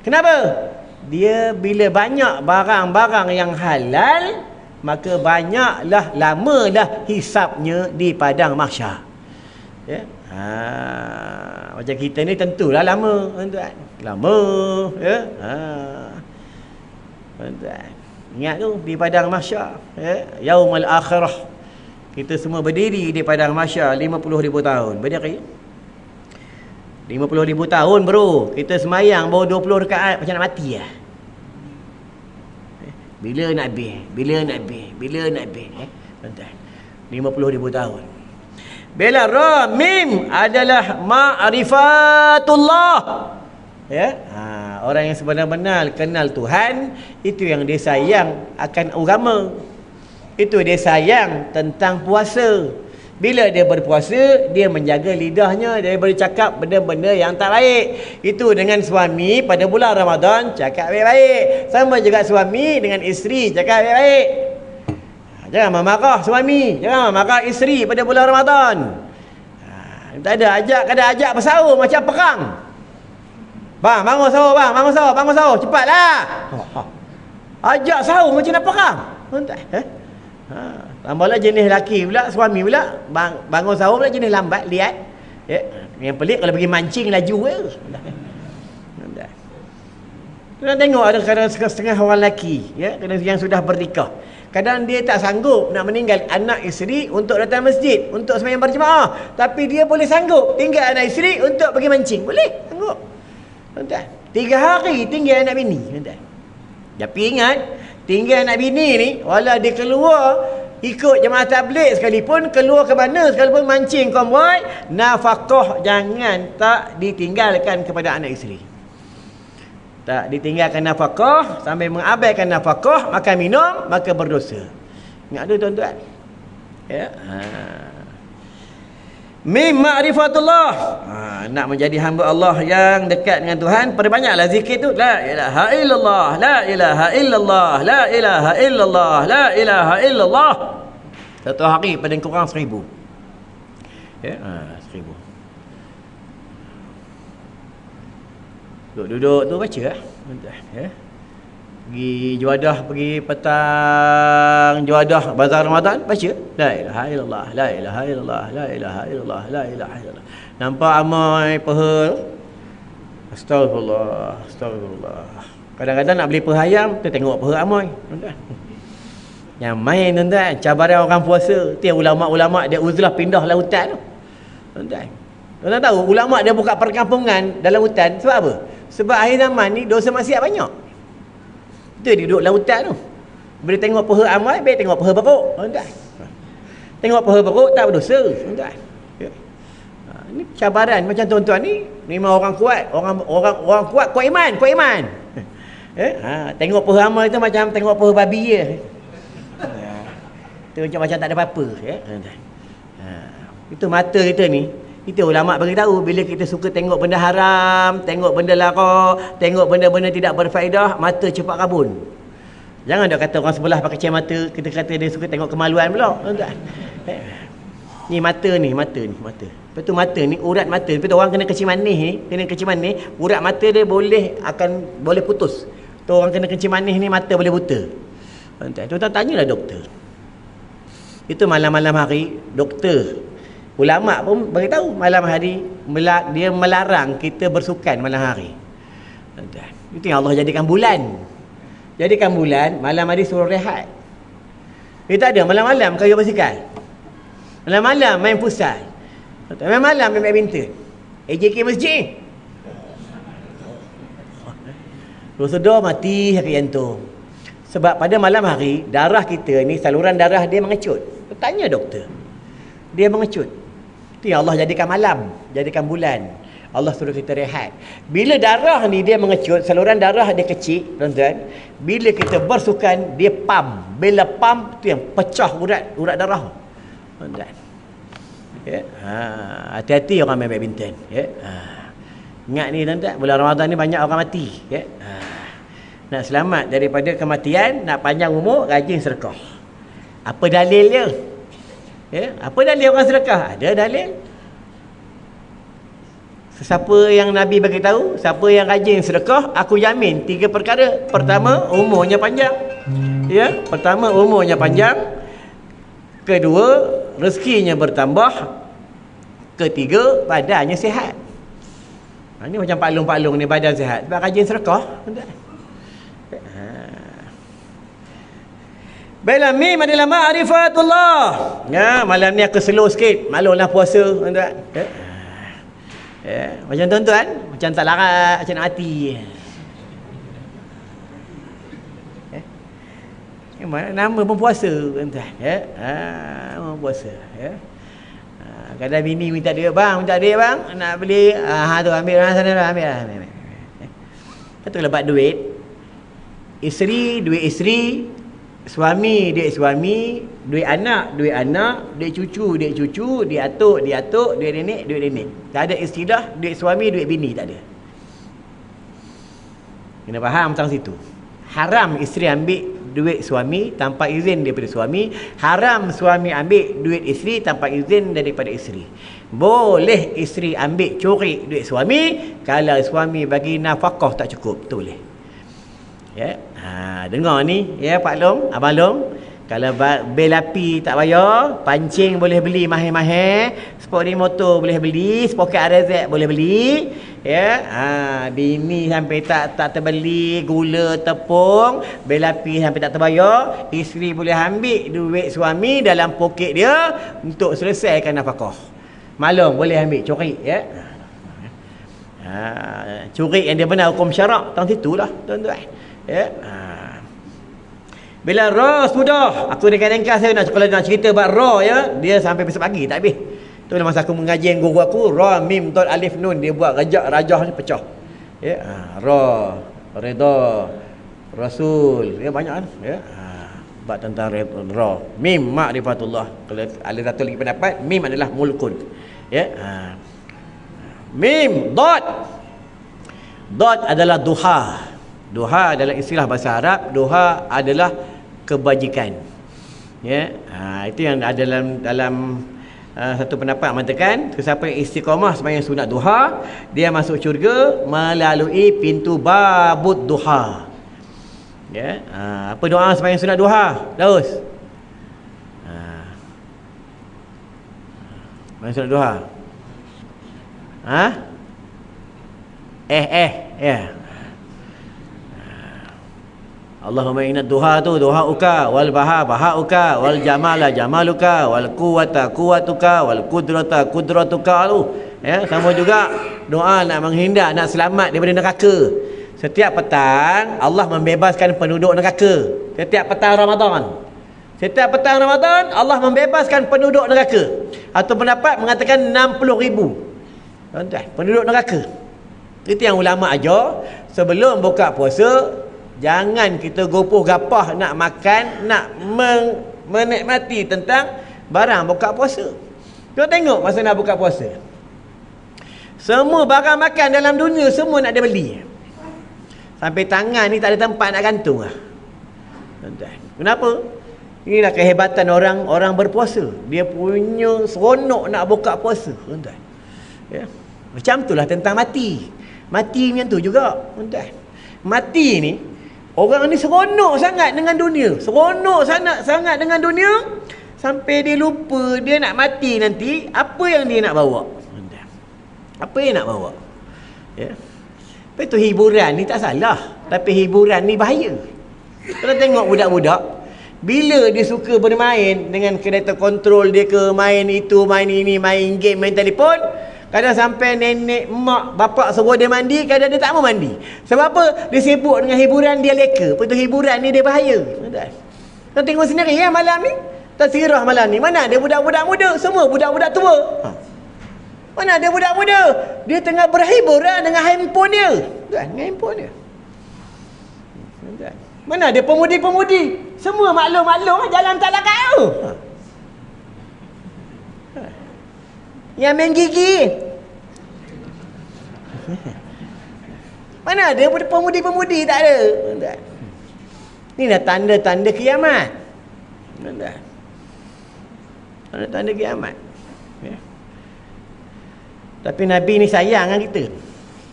A: Kenapa? Dia bila banyak barang-barang yang halal, maka banyaklah, lamalah hisapnya di padang mahsyar. Ya. Macam kita ni tentulah lama, tuan-tuan. Lama, ya. Tuan-tuan. Ingat tu di padang mahsyar, ya, yaumul akhirah. Kita semua berdiri di padang mahsyar 50,000 tahun. Berdiri 50,000 tahun, bro. Kita semayang baru 20 rakaat macam nak mati lah. Bila nak habis? Bila nak habis? Bila nak habis? Tuan-tuan. 50,000 tahun. Bila ra mim adalah ma'rifatullah. Ya, orang yang sebenar-benar kenal Tuhan, itu yang dia sayang akan agama. Itu dia sayang tentang puasa. Bila dia berpuasa, dia menjaga lidahnya, dia bercakap benda-benda yang tak baik. Itu dengan suami pada bulan Ramadan, cakap baik-baik. Sama juga suami dengan isteri, cakap baik-baik. Jangan memarah suami, jangan memarah isteri pada bulan Ramadan. Tak ada ajak bersahur macam perang. Bang, bangun sahur bang, bangun sahur, cepatlah. Ajak sahur macam nak perang. Tambahlah jenis lelaki pula, suami pula bangun sahur pula jenis lambat, lihat. Ya, yang pelik kalau pergi mancing laju ke. Kita tengok ada kadang setengah orang lelaki, ya, kadang yang sudah bernikah. Kadang dia tak sanggup nak meninggal anak isteri untuk datang masjid, untuk sembahyang berjemaah. Tapi dia boleh sanggup tinggal anak isteri untuk pergi mancing. Boleh, sanggup. Tuan-tuan, 3 hari tinggal anak bini. Tuan-tuan. Tapi ingat, tinggal anak bini ni, walau dia keluar, ikut jemaah tabligh sekalipun, keluar ke mana sekalipun, mancing konvoi, nafkah jangan tak ditinggalkan kepada anak isteri. Tak ditinggalkan nafkah, sambil mengabaikan nafkah, makan minum, maka berdosa. Ingat tu tuan-tuan. Ya. Min ma'rifatullah. Nak menjadi hamba Allah yang dekat dengan Tuhan, perbanyaklah zikir tu. La ilaha illallah, la ilaha illallah, la ilaha illallah, la ilaha illallah. Satu hari paling kurang 1000. Ya, 1000. Duduk tu baca lah. Ya. Pergi juadah, pergi petang juadah bazar Ramadan, baca la ilaha illallah, la ilaha illallah, la ilaha illallah, la ilaha illallah. Nampak amai paha, astagfirullah, astagfirullah. Kadang-kadang nak beli paha ayam, kita tengok paha amai, tuan-tuan. Yang main tuan-tuan, cabaran orang puasa, tiap ulama-ulama dia uzlah pindah lautan tu. Tuan-tuan. Tuan-tuan tahu ulama dia buka perkampungan dalam hutan sebab apa? Sebab akhir zaman ni dosa maksiat banyak. Dia duduk lautan tu. Bila tengok paha amai, baik tengok paha beruk. Tuan-tuan. Tengok paha beruk tak berdosa. Tuan-tuan. Ya. Ini cabaran macam tuan-tuan ni, memang orang kuat, orang kuat iman. Ya. Tengok paha amai tu macam tengok paha babi je. Tu macam tak ada apa-apa, ya. Itu mata kita ni. Kita ulama bagi tahu, bila kita suka tengok benda haram, tengok benda lara, tengok benda-benda tidak berfaedah, mata cepat kabun. Jangan dah kata orang sebelah pakai cermin mata, kita kata dia suka tengok kemaluan pula. Ni mata ni, mata. Lepas tu mata ni, urat mata. Lepas tu orang kena kencing manis, urat mata dia boleh putus. Tu orang kena kencing manis ni, mata boleh buta. Tuan-tuan tanyalah doktor. Itu malam-malam hari, doktor, ulama pun beritahu malam hari dia melarang kita bersukan malam hari. Itu yang Allah jadikan bulan. Jadikan bulan, malam hari suruh rehat. Kita ada malam-malam kayu basikal. Malam-malam main futsal. Malam-malam main badminton. AJK masjid. Rosedor mati sakit jantung. Sebab pada malam hari darah kita ni, saluran darah dia mengecut. Tanya doktor. Dia mengecut. Itu yang Allah jadikan malam, jadikan bulan. Allah suruh kita rehat. Bila darah ni dia mengecut, saluran darah dia kecil, tuan-tuan. Bila kita bersukan, dia pump. Bila pump tu yang pecah urat darah. Tuan-tuan. Ya. Hati-hati orang main badminton. Ya. Ingat ni tuan-tuan, bulan Ramadan ni banyak orang mati. Ya. Nak selamat daripada kematian, nak panjang umur, rajin sedekah. Apa dalil dia? Ya, apa dalil orang sedekah? Ada dalil. Siapa yang Nabi bagi tahu, siapa yang rajin sedekah, aku jamin 3 perkara. Pertama, umurnya panjang. Ya, pertama umurnya panjang. Kedua, rezekinya bertambah. Ketiga, badannya sihat. Ini macam Pak Long ni, badan sihat sebab rajin sedekah. Baiklah, mim adalah ma'rifatullah. Ya, malam ni aku slow sikit. Maklumlah puasa, tuan-tuan. Ya, macam tuan-tuan, macam tak larat, macam nak hati. Nama pun puasa, tuan-tuan. Ya, nama puasa. Ya. Kadang bini minta duit, bang, nak beli. Tu ambil sana dah, ambil. Kata lepas duit. Duit isteri. Suami, duit anak, duit cucu, duit atuk, duit nenek. Tak ada istilah duit suami, duit bini, tak ada. Kena faham tentang situ. Haram isteri ambil duit suami tanpa izin daripada suami. Haram suami ambil duit isteri tanpa izin daripada isteri. Boleh isteri ambil curi duit suami kalau suami bagi nafkah tak cukup, tu boleh. Ya. Dengar ni, ya Pak Long, Abang Long. Kalau bil api tak bayar, pancing boleh beli mahir-mahir, sport motor boleh beli, spoket RZ boleh beli. Ya. Bini sampai tak terbeli, gula, tepung, bil api sampai tak terbayar, isteri boleh ambil duit suami dalam poket dia untuk selesaikan nafkah. Maklum boleh ambil curi, ya. Curi yang dia benar hukum syarak tang situlah, tuan-tuan. Ya. Bila ra sudah, aku dengan ringkas saya nak, kalau nak cerita bab ra ya, dia sampai besok pagi tak habis. Tu masa aku mengaji dengan guru aku, ra mim dal alif nun, dia buat rajah ni pecah. Ya, ra, redha, rasul, ya banyak kan, ya. Bab tentang ra. Mim ma'rifatullah. Kalau ada satu lagi pendapat, mim adalah mulkun. Ya. Mim, dot. Dot adalah duha. Duha adalah istilah bahasa Arab. Duha adalah kebajikan. Ya. Itu yang ada dalam satu pendapat mengatakan siapa yang istiqamah sembahyang sunat duha, dia masuk syurga melalui pintu babut duha. Ya, apa doa sembahyang sunat duha? Terus. Sembahyang sunat duha. Ya. Allahumma inna duha tu duhauka, wal bahauka, wal jamala jamaluka, wal quwwata quwwatuka, wal qudrata qudratuka. Ya, sama juga doa nak menghindar, nak selamat daripada neraka. Setiap petang Allah membebaskan penduduk neraka. Setiap petang Ramadan. Setiap petang Ramadan Allah membebaskan penduduk neraka. Atau pendapat mengatakan 60,000. Tuan-tuan, penduduk neraka. Itu yang ulama ajar, sebelum buka puasa jangan kita gopoh gapah nak makan, nak menikmati tentang barang buka puasa. Kita tengok masa nak buka puasa, semua barang makan dalam dunia semua nak dia beli. Sampai tangan ni tak ada tempat nak gantung lah. Kenapa? Inilah kehebatan orang berpuasa. Dia punya seronok nak buka puasa. Ya. Macam itulah tentang mati. Mati macam tu juga. Mati ni, orang ni seronok sangat dengan dunia. Seronok sangat dengan dunia, sampai dia lupa dia nak mati nanti, apa yang dia nak bawa. Apa yang nak bawa. Ya. Lepas tu hiburan ni tak salah, tapi hiburan ni bahaya. Kalau tengok budak-budak, bila dia suka bermain dengan kereta kontrol dia ke, main itu, main ini, main game, main telefon, kadang sampai nenek, mak, bapak suruh dia mandi, kadang dia tak mau mandi. Sebab apa? Dia sibuk dengan hiburan, dia leka. Lepas tu hiburan ni dia bahaya. Kita tengok sendiri ya malam ni, tasirah malam ni, mana ada budak-budak muda, semua budak-budak tua. Mana ada budak muda, dia tengah berhibur dengan handphone dia. Dengan handphone dia. Mana ada pemudi-pemudi, semua maklum-maklum jalan tak lakat tu. Yang main gigi. Mana ada pemudi-pemudi, tak ada. Ni dah tanda-tanda kiamat. Tanda-tanda kiamat. Ya. Tapi Nabi ni sayang dengan kita.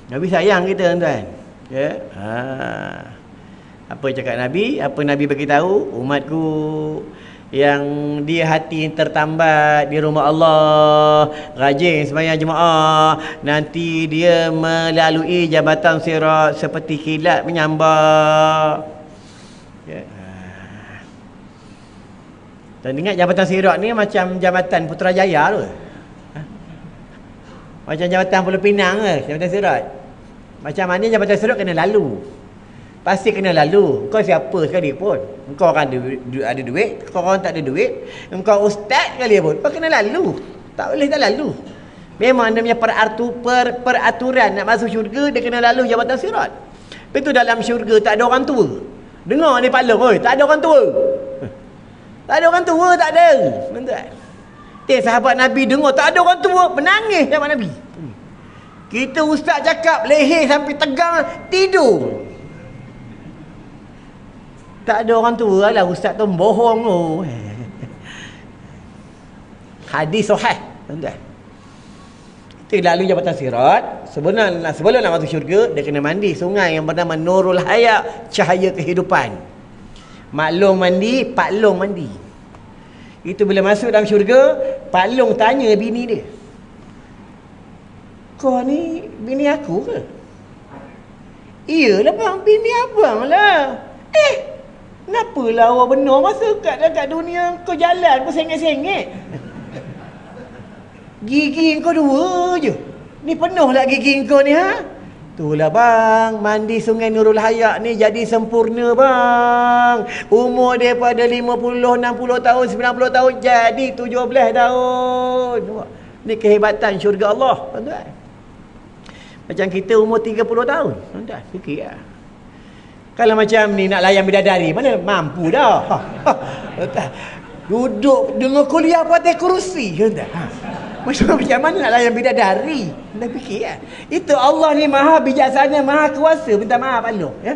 A: Nabi sayang kita, tuan-tuan. Ya. Apa cakap Nabi? Apa Nabi bagi tahu? Umatku yang dia hati tertambat di rumah Allah, rajin sembahyang jemaah, nanti dia melalui jabatan sirat seperti kilat menyambar. Ya. Dan ingat jabatan sirat ni macam jabatan Putrajaya tu. Macam jabatan Pulau Pinang ke, jabatan sirat. Macam mana jabatan sirat kena lalu. Pasti kena lalu. Kau siapa sekali pun. Engkau orang ada duit, kau orang tak ada duit. Engkau ustaz sekali pun, kau kena lalu. Tak boleh tak lalu. Memang dia punya peraturan nak masuk syurga, dia kena lalu jabatan sirat. Lepas tu dalam syurga tak ada orang tua. Dengar ni Pak Long, oi, tak ada orang tua. Tak ada orang tua, tak ada. Sahabat Nabi dengar tak ada orang tua, menangis sahabat Nabi. Kita ustaz cakap leher sampai tegang, tidur. Tak ada orang tua lah, ustaz tu bohong tu. Hadis sahih, tuan-tuan. Kita lalu jabatan sirat, sebelum nak masuk syurga, dia kena mandi sungai yang bernama Nurul Hayat, cahaya kehidupan. Maklum mandi, Pak Long mandi. Itu bila masuk dalam syurga, Pak Long tanya bini dia, kau ni bini aku ke? Iyalah bang, bini abang lah. Kenapalah awak benar masa kat dunia kau jalan kau sengit-sengit. Gigi kau dua je. Ni penuh lah gigi kau ni, ha? Itulah bang, mandi Sungai Nurul Hayat ni jadi sempurna bang. Umur daripada 50, 60 tahun, 90 tahun jadi 17 tahun. Ni kehebatan syurga Allah, tuan-tuan. Macam kita umur 30 tahun, tuan-tuan. Fikirlah. Kalau macam ni nak layan bidadari, mana mampu dah. Duduk dengan kuliah pakai kerusi, tuan-tuan. Macam mana nak layan bidadari? Dah fikir lah. Itu Allah ni maha bijaksana, maha kuasa. Minta maaf Allah. Ya?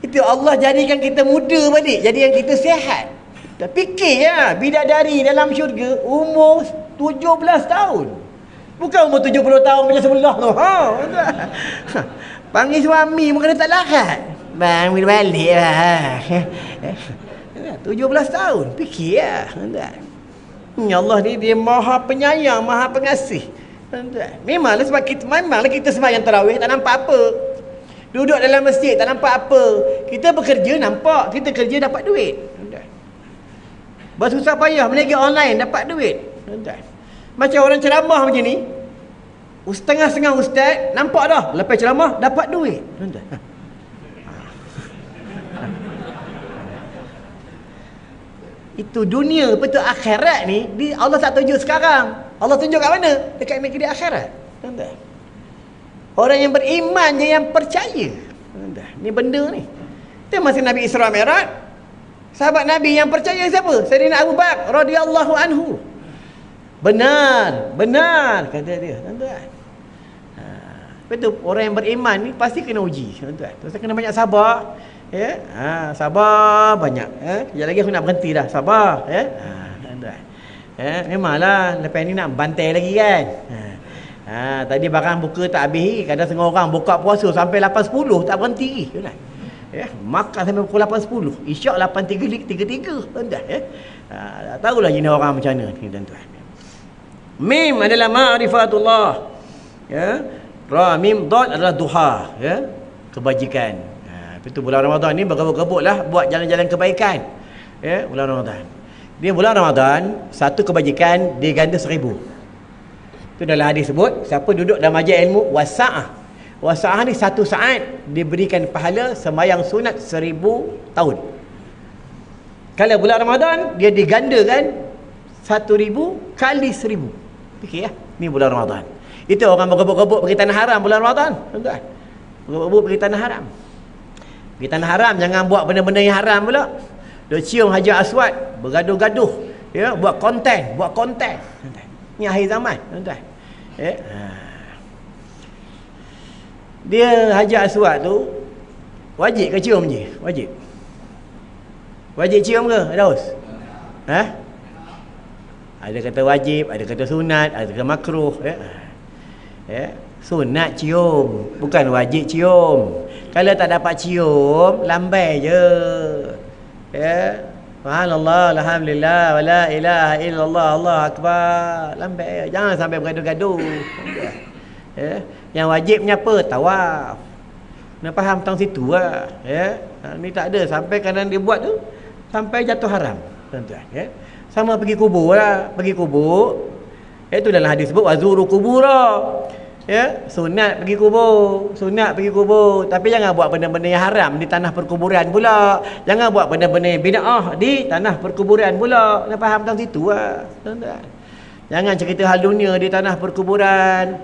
A: Itu Allah jadikan kita muda balik. Jadikan kita sihat. Dah fikir lah. Bidadari dalam syurga umur 17 tahun. Bukan umur 70 tahun macam sebelah tu. Panggil suami pun kena tak larat. Bang, bila balik lah. 17 tahun. Fikir lah. Ya Allah ni dia maha penyayang, maha pengasih. Memanglah sebab kita sembahyang tarawih tak nampak apa. Duduk dalam masjid tak nampak apa. Kita bekerja nampak, kita kerja dapat duit. Bersusah payah meniaga online dapat duit. Macam orang ceramah macam ni, setengah-setengah ustaz nampak dah lepas ceramah dapat duit. Itu dunia, betul akhirat ni Allah tak tunjuk sekarang. Allah tunjuk kat mana? Dekat negeri akhirat. Tuan-tuan. Orang yang beriman je yang percaya. Tuan-tuan. Ni benda ni. Itu masa Nabi Isra Mi'raj, sahabat Nabi yang percaya siapa? Sayyidina Abu Bakar radhiyallahu anhu. Benar kata dia, tuan-tuan. Betul, orang yang beriman ni pasti kena uji, tuan-tuan. Terus kena banyak sabar. Ya, sabar banyak. Sekejap lagi aku nak berhenti dah. Sabar, ya. Memanglah lepas ni nak bantai lagi kan. Tadi barang buka tak habis, kadang setengah orang buka puasa sampai 8.10 tak berhenti. Ya, makan sampai pukul 8.10. Isyak 8.33, tuan-tuan, ya. Tak tahulah jenis orang macam mana ni, tuan-tuan. Mim adalah ma'rifatullah. Ya. Ra mim dad adalah duha, ya. Kebajikan. Itu bulan Ramadan ni bergebuk-gebuklah buat jalan-jalan kebaikan. Ya, bulan Ramadan. Dia bulan Ramadan, satu kebajikan diganda 1000. Itu dalam hadis sebut, siapa duduk dalam majlis ilmu wasa'ah. Wasa'ah ni 1 saat diberikan pahala sembahyang sunat 1000 tahun. Kalau bulan Ramadan dia digandakan 1000 kali 1000. Fikir ya, ni bulan Ramadan. Itu orang bergebuk-gebuk pergi tanah haram bulan Ramadan, tuan-tuan. Bergebuk-gebuk pergi tanah haram. Pergi tanah haram, jangan buat benda-benda yang haram pula. Duk cium Hajar Aswad, bergaduh-gaduh, ya, buat konten. Ni akhir zaman, tuan-tuan. Ya. Dia Hajar Aswad tu wajib ke cium je? Wajib. Wajib cium ke, Daus? Ada kata wajib, ada kata sunat, ada kata makruh, ya. Ya. Sunat cium, bukan wajib cium. Kalau tak dapat cium, lambai je. Ya. Subhanallah, alhamdulillah, wala ilaha illallah, Allah akbar. Lambai je. Jangan sampai bergaduh-gaduh. Ya. Yang wajibnya apa? Tawaf. Nak faham tentang situ lah. Ya. Ni tak ada sampai kadang dia buat tu sampai jatuh haram, tuan-tuan, ya. Sama pergi kubur lah, pergi kubur. Itu dalam hadis sebut wazuru kubura. Ya, sunat pergi kubur, tapi jangan buat benda-benda yang haram di tanah perkuburan pula. Jangan buat benda-benda yang bid'ah di tanah perkuburan pula. Nak faham tentang situ lah, tuan-tuan. Jangan cerita hal dunia di tanah perkuburan.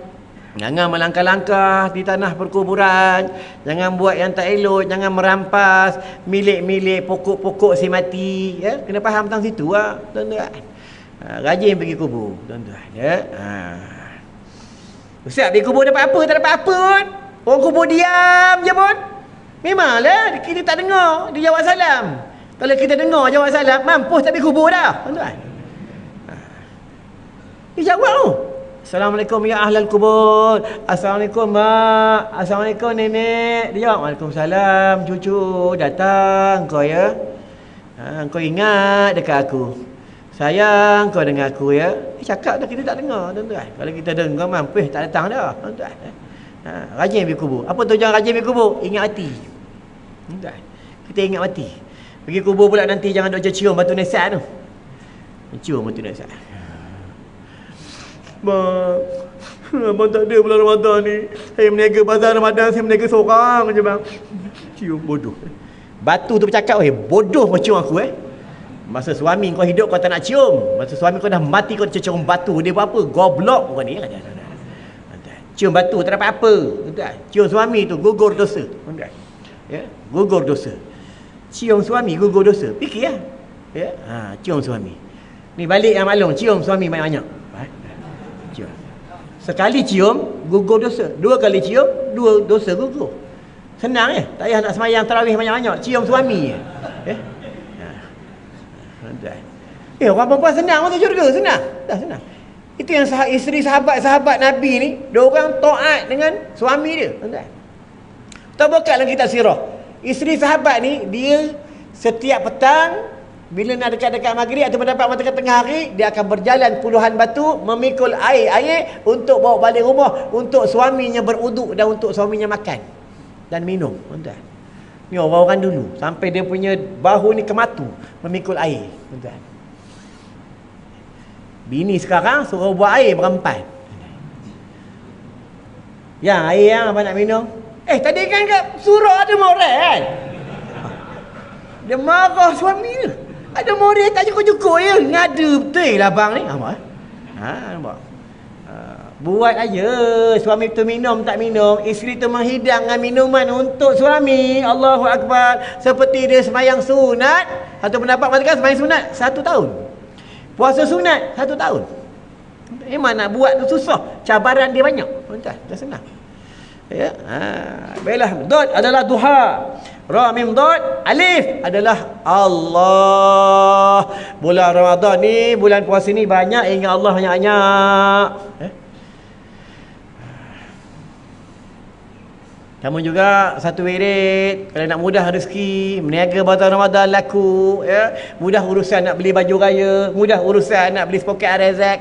A: Jangan melangkah-langkah di tanah perkuburan. Jangan buat yang tak elok, jangan merampas milik-milik pokok-pokok si mati, ya. Kena faham tentang situ lah, tuan-tuan. Rajin pergi kubur, tuan-tuan, ya. Ustaz, pergi kubur dapat apa? Tak dapat apa pun. Orang kubur diam je pun. Memanglah kita tak dengar dia jawab salam. Kalau kita dengar jawab salam, mampus tak pergi kubur dah, tuan-tuan. Dia jawab tu. Assalamualaikum ya ahlal kubur. Assalamualaikum mak. Assalamualaikum nenek. Dia jawab, Waalaikumsalam cucu. Datang kau ya. Kau ingat dekat aku. Sayang kau dengan aku ya. Cakap dah kita tak dengar, tuan-tuan. Kalau kita dengar mampus tak datang dah, tuan-tuan. Rajin pergi kubur. Apa tujuan rajin pergi kubur? Ingat mati, tuan-tuan. Kita ingat mati. Pergi kubur pula nanti jangan duk cium batu nisan tu. Cium batu nisan. Bang, Abang tak ada bulan Ramadan ni. Saya meniaga bazar Ramadan, saya meniaga seorang je bang. Cium bodoh. Batu tu bercakap, bodoh kau cium aku Masa suami kau hidup kau tak nak cium. Masa suami kau dah mati kau cium batu. Dia buat apa? Goblok kau ni. Cium batu tak dapat apa. Cium suami tu gugur dosa. Ya, gugur dosa. Cium suami gugur dosa. Fikir lah. Ya, cium suami. Ni balik yang maklum, cium suami banyak-banyak. Cium. Sekali cium gugur dosa. Dua kali cium, dua dosa gugur. Senang tak payah nak semayang tarawih banyak-banyak, cium suami orang perempuan senang masuk syurga, senang. Dah senang. Itu yang isteri sahabat-sahabat Nabi ni, dia orang taat dengan suami dia. Kita buka dalam kitab sirah. Isteri sahabat ni, dia setiap petang bila nak dekat-dekat maghrib atau mendapat mata tengah hari, dia akan berjalan puluhan batu memikul air untuk bawa balik rumah untuk suaminya beruduk dan untuk suaminya makan dan minum. Ni orang-orang dulu sampai dia punya bahu ni kematu memikul air. Bini sekarang suruh buat air berempat. Yang air yang apa nak minum? Tadi kan kat surah ada moral kan? Dia marah suami dia. Ada moral tak cukup-cukup je. Ngada betul lah bang ni. Nampak? Buat aja. Suami tu minum tak minum, isteri tu menghidangkan minuman untuk suami. Allahu Akbar. Seperti dia semayang sunat atau pendapat mengatakan semayang sunat 1 tahun, puasa sunat 1 tahun. Memang nak buat tu susah, cabaran dia banyak. Dah senang. Ya, baiklah. Dot adalah duha. Ra mim dot alif adalah Allah. Bulan Ramadan ni, bulan puasa ni banyak ingat Allah banyak-banyak. Kamu juga satu wirid kalau nak mudah rezeki, meniaga bazar Ramadan laku, mudah urusan nak beli baju raya, mudah urusan nak beli sepoket Arazak,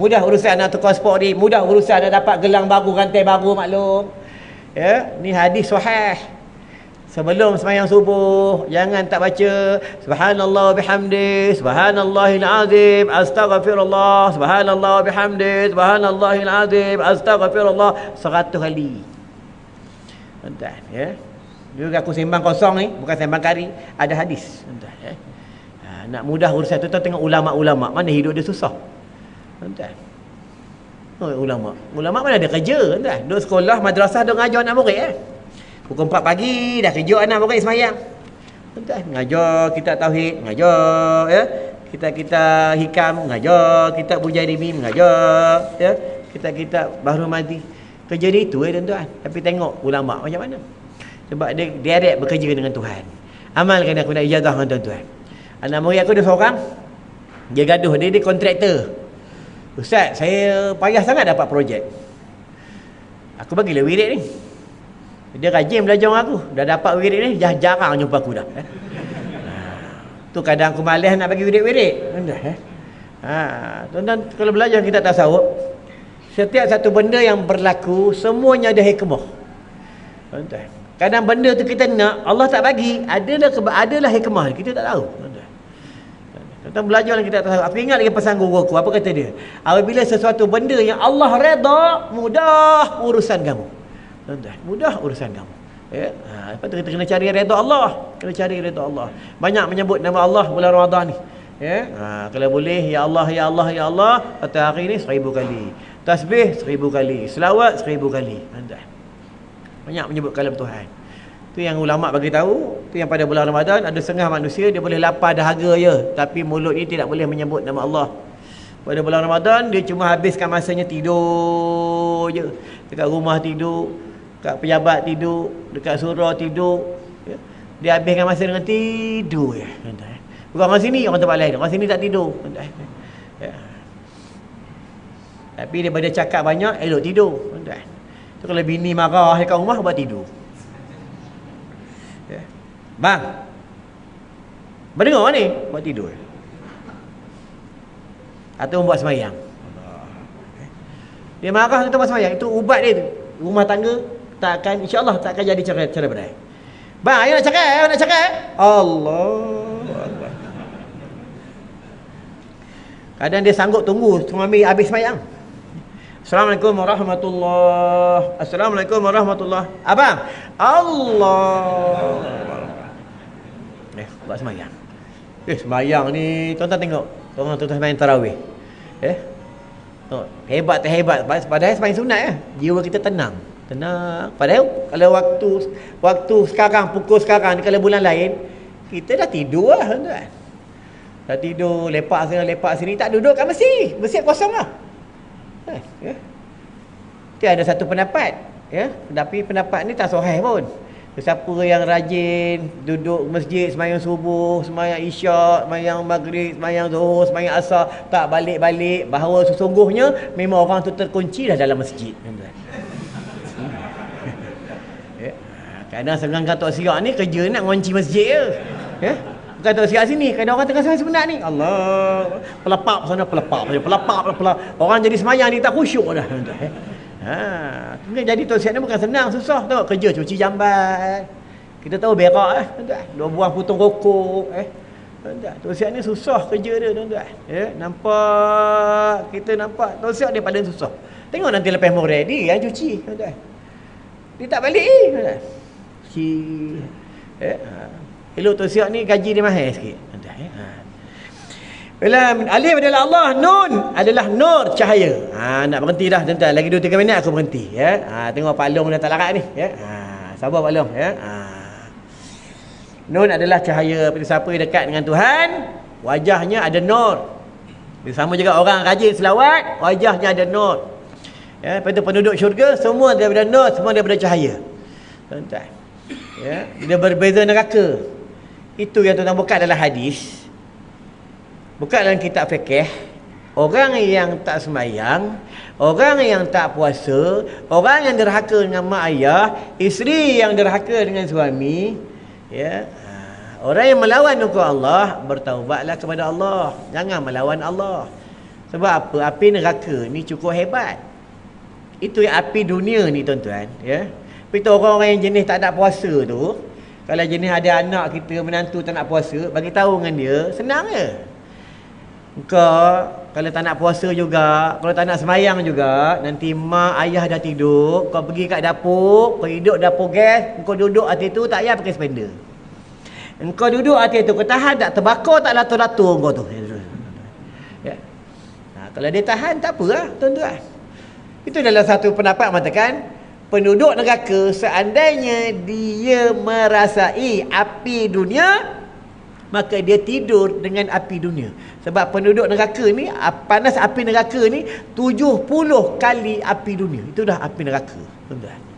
A: mudah urusan nak tukar sport ni, mudah urusan nak dapat gelang baru, rantai baru, maklum. Ni hadis sahih. Sebelum sembahyang subuh jangan tak baca subhanallah bihamdi, subhanallahil azim, astaghfirullah, subhanallah bihamdi, subhanallahil azim, astaghfirullah 100 kali. Juga aku sembang kosong ni, bukan sembang kari, ada hadis. Nak mudah urusan tu tengok ulama-ulama mana hidup dia susah. Ulama mana ada kerja, duduk sekolah madrasah, duduk ngajar anak murid. Pukul 4 pagi dah kerja anak murid semayang. Ngajar kitab tauhid, ngajar kita hikam, ngajar kitab Bujairimim, ngajar kita Bahrul Madi. Kerja dia itu tuan-tuan. Tapi tengok ulama macam mana. Sebab dia direct bekerja dengan Tuhan. Amalkan aku nak ijazah dengan tuan-tuan. Anak murid aku ada seorang, dia gaduh, dia kontraktor. Ustaz, saya payah sangat dapat projek. Aku bagilah wirid ni. Dia rajin belajar dengan aku. Dah dapat wirid ni, dah jarang jumpa aku dah. Tu kadang aku malas nak bagi wirid-wirid. Tuan-tuan, kalau belajar kita tasawuf, setiap satu benda yang berlaku semuanya ada hikmah. Tuan-tuan, kadang benda tu kita nak, Allah tak bagi, adalah hikmah, kita tak tahu. Tuan-tuan belajar kita tasawuf. Aku ingat lagi pesan guru aku, apa kata dia? Apabila sesuatu benda yang Allah redha, mudah urusan kamu. Tuan-tuan, mudah urusan kamu. Lepas tu kita kena cari redha Allah. Kena cari redha Allah. Banyak menyebut nama Allah bulan Ramadan ni. Kalau boleh, ya Allah, ya Allah, ya Allah, pada hari ni 1000 kali. Tasbih 1000 kali. Selawat 1000 kali. Banyak menyebut kalam Tuhan. Tu yang ulama bagi tahu, tu yang pada bulan Ramadan ada setengah manusia dia boleh lapar dahaga je, tapi mulut ni tidak boleh menyebut nama Allah. Pada bulan Ramadan dia cuma habiskan masanya tidur je. Dekat rumah tidur, dekat pejabat tidur, dekat surau tidur. Dia habiskan masa dengan tidur je. Orang sini, orang tempat lain. Orang sini tak tidur. Tapi daripada cakap banyak, elok tidur. Tu kalau bini marah kat rumah, buat tidur. Bang, berdengar ni, buat tidur. Atau buat semayang. Dia marah atau buat semayang, itu ubat dia tu. Rumah tangga tak akan, insya-Allah tak akan jadi cerai berai. Bang, ayo nak cakap. Allah. Kadang dia sanggup tunggu suami habis semayang. Assalamualaikum warahmatullahi. Assalamualaikum warahmatullahi. Abang. Allah. Buat semayang. Semayang ni tuan-tuan tengok. Tuan-tuan semayang tarawih. Hebat tak hebat. Padahal semayang sunat ya. Jiwa kita tenang. Tenang. Padahal kalau waktu sekarang, pukul sekarang ni, kalau bulan lain, kita dah tidur lah tuan-tuan. Dah tidur, lepak sini, tak duduk kat masjid. Masjid kosong lah. Dia ada satu pendapat, tapi pendapat ni tak sahih pun. Siapa yang rajin duduk masjid sembahyang subuh, sembahyang isyak, sembahyang maghrib, sembahyang zuhur, sembahyang asar, tak balik-balik, bahawa sesungguhnya memang orang tu terkunci dah dalam masjid. Kadang sengangkan Tok Siak ni kerja nak ngunci masjid je. Bukan Tok Siak sini, kadang orang tengah sembahyang sebentar ni, Allah, pelapap sana, pelapap. Orang jadi sembahyang ni tak khusyuk dah. Mungkin jadi Tok Siak ni bukan senang, susah tau. Kerja cuci jambat. Kita tahu berak tuan-tuan. 2 buah potong rokok tuan-tuan. Tok Siak ni susah kerja dia tuan-tuan. Nampak, kita nampak Tok Siak dia paling susah. Tengok nanti lepas Maghrib dia yang cuci tuan-tuan. Dia tak balik tuan-tuan. Elok Tok Siak ni gaji dia mahal sikit tuan-tuan. Alif adalah Allah, Nun adalah nur, cahaya. Nak berhenti dah tuan-tuan. Lagi 2-3 minit aku berhenti tengok Pak Long dah tak larat ni sabar Pak Long Nun adalah cahaya. Siapa yang dekat dengan Tuhan, wajahnya ada nur. Sama juga orang rajin selawat, wajahnya ada nur. Lepas tu penduduk syurga semua daripada nur, semua daripada cahaya tuan-tuan. Dia berbeza neraka. Itu yang tuan-tuan buka dalam hadis. Bukan dalam kitab fikih. Orang yang tak sembahyang, orang yang tak puasa, orang yang derhaka dengan mak ayah, isteri yang derhaka dengan suami, orang yang melawan hukum Allah, bertaubatlah kepada Allah. Jangan melawan Allah. Sebab apa? Api neraka ni cukup hebat. Itu yang api dunia ni tuan-tuan. Tapi orang-orang yang jenis tak nak puasa tu, kalau jenis ada anak kita, menantu tak nak puasa, bagi tahu dengan dia, senang je. Kau kalau tak nak puasa juga, kalau tak nak semayang juga, nanti mak ayah dah tidur, kau pergi kat dapur, kau hidup dapur gas, kau duduk atas tu, tak payah pakai spender. Engkau duduk atas tu, kau tahan tak terbakar, tak latur-latur kau tu. Kalau dia tahan, tak apa lah tuan-tuan. Itu adalah satu pendapat mengatakan penduduk neraka seandainya dia merasai api dunia, maka dia tidur dengan api dunia. Sebab penduduk neraka ni, panas api neraka ni 70 kali api dunia. Itu dah api neraka tuan-tuan.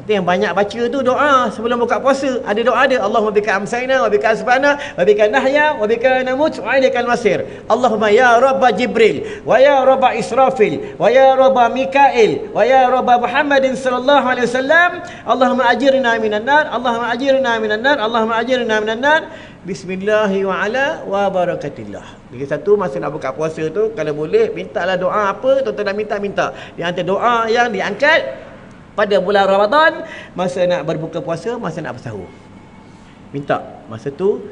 A: Itu yang banyak baca tu doa sebelum buka puasa. Ada doa dia, Allahumma bika amsayna wa bika asbana wa bika nahya wa bika namut wa ilaikal masir. Allahumma ya rabba Jibril wa ya rabba Israfil wa ya rabba Mikail wa ya rabba Muhammadin sallallahu alaihi wasallam, Allahumma ajirna minan nar, Allahumma ajirna minan nar, Allahumma ajirna minan nar. Bismillahi wa ala wa barakatillah. Lagi satu, masa nak buka puasa tu, kalau boleh mintalah doa apa tuan-tuan nak minta. Di antara doa yang diangkat pada bulan Ramadan, masa nak berbuka puasa, masa nak bersahur, minta masa tu.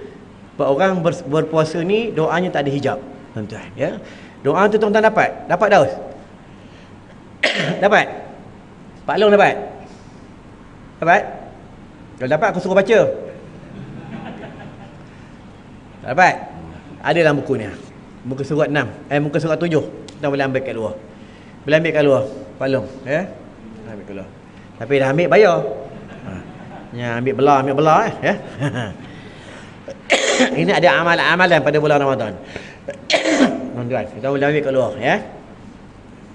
A: Orang berpuasa ni doanya tak ada hijab tuan-tuan. Doa tu tuan-tuan dapat Daus? Dapat? Pak Long dapat? Kalau dapat aku suruh baca. Tak dapat? Ada dalam buku ni, muka surat 6, muka surat 7. Kita boleh ambil kat luar. Boleh ambil kat luar Pak Long, ambil kat luar. Tapi dah ambil bayar. Ambil belah Ini ada amalan-amalan pada bulan Ramadan. Tuan-tuan, kita boleh ambil kat luar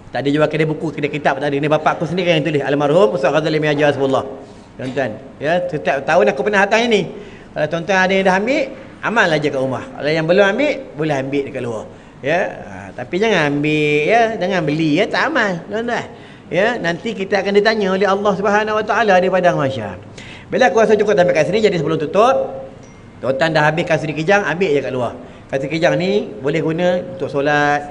A: Tak ada jual kedai buku, kedai kitab tak ada. Ini bapak aku sendiri yang tulis, almarhum Ustaz Ghazali Miajar Hasbullah. Tuan-tuan, setiap tahun aku pernah hantar ini. Kalau tuan-tuan ada yang dah ambil, amal aja kat rumah. Kalau yang belum ambil, boleh ambil dekat luar. Tapi jangan ambil jangan beli tak amal tuan-tuan. Nanti kita akan ditanya oleh Allah Subhanahu Wa Taala di padang mahsyar. Bila aku rasa cukup sampai kat sini, jadi sebelum tutup, tuan-tuan dah habis kasih kejang, ambil je kat luar. Kasih kejang ni boleh guna untuk solat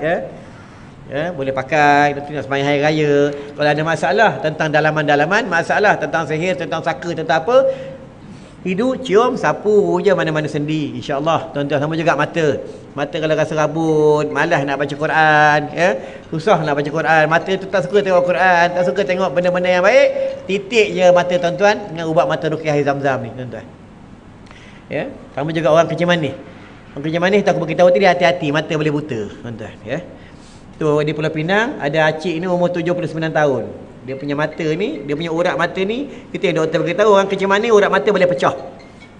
A: boleh pakai untuk nak sembahyang hari raya. Kalau ada masalah tentang dalaman-dalaman, masalah tentang sihir, tentang saka, tentang apa, Hidup, cium, sapu je mana-mana sendi. InsyaAllah. Tuan-tuan, sama juga mata. Mata kalau rasa rabun, malas nak baca Quran, ya? Susah nak baca Quran. Mata tu tak suka tengok Quran, tak suka tengok benda-benda yang baik. Titik je mata tuan-tuan dengan ubat mata ruqyah air Zam-Zam ni, tuan-tuan. Ya? Sama juga orang kencing manis. Orang kencing manis tak aku beritahu tadi, hati-hati, mata boleh buta, tuan-tuan, ya? Tu di Pulau Pinang ada acik ni umur 79 tahun. Dia punya mata ni, dia punya urat mata ni, kita yang doktor beritahu orang kencing manis urat mata boleh pecah.